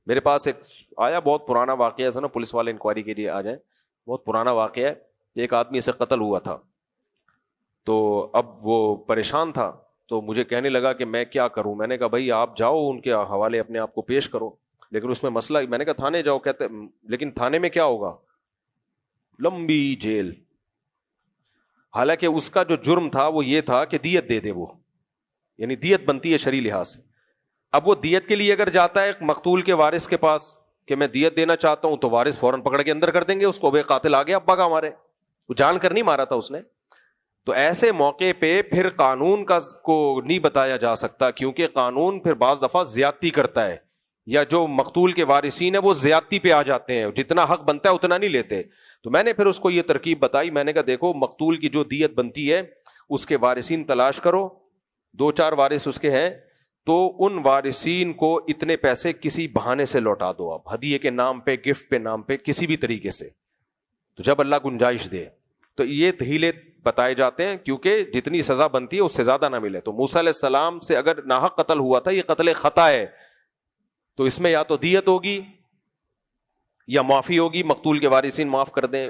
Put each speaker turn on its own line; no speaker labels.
میرے پاس ایک آیا بہت پرانا واقعہ ہے نا, پولیس والے انکوائری کے لیے آ جائیں, بہت پرانا واقعہ ہے. ایک آدمی سے قتل ہوا تھا, تو اب وہ پریشان تھا, تو مجھے کہنے لگا کہ میں کیا کروں. میں نے کہا بھائی آپ جاؤ ان کے حوالے اپنے آپ کو پیش کرو, لیکن اس میں مسئلہ, میں نے کہا تھانے جاؤ. کہتے لیکن تھانے میں کیا ہوگا, لمبی جیل. حالانکہ اس کا جو جرم تھا وہ یہ تھا کہ دیت دے دے وہ, یعنی دیت بنتی ہے شرعی لحاظ سے. اب وہ دیت کے لیے اگر جاتا ہے مقتول کے وارث کے پاس کہ میں دیت دینا چاہتا ہوں, تو وارث فوراً پکڑ کے اندر کر دیں گے اس کو, بے قاتل آ گیا ابا کا ہمارے, وہ جان کر نہیں مارا تھا اس نے. تو ایسے موقع پہ پھر قانون کا کو نہیں بتایا جا سکتا, کیونکہ قانون پھر بعض دفعہ زیادتی کرتا ہے, یا جو مقتول کے وارثین ہیں وہ زیادتی پہ آ جاتے ہیں, جتنا حق بنتا ہے اتنا نہیں لیتے. تو میں نے پھر اس کو یہ ترکیب بتائی, میں نے کہا دیکھو مقتول کی جو دیت بنتی ہے اس کے وارثین تلاش کرو, 2-4 وارث اس کے ہیں, تو ان وارثین کو اتنے پیسے کسی بہانے سے لوٹا دو, آپ ہدیے کے نام پہ, گفٹ پہ نام پہ, کسی بھی طریقے سے, تو جب اللہ گنجائش دے. تو یہ ہیلے بتائے جاتے ہیں, کیونکہ جتنی سزا بنتی ہے اس سے زیادہ نہ ملے. تو موسیٰ علیہ السلام سے اگر ناحق قتل ہوا تھا, یہ قتل خطا ہے, تو اس میں یا تو دیت ہوگی یا معافی ہوگی, مقتول کے وارثین معاف کر دیں.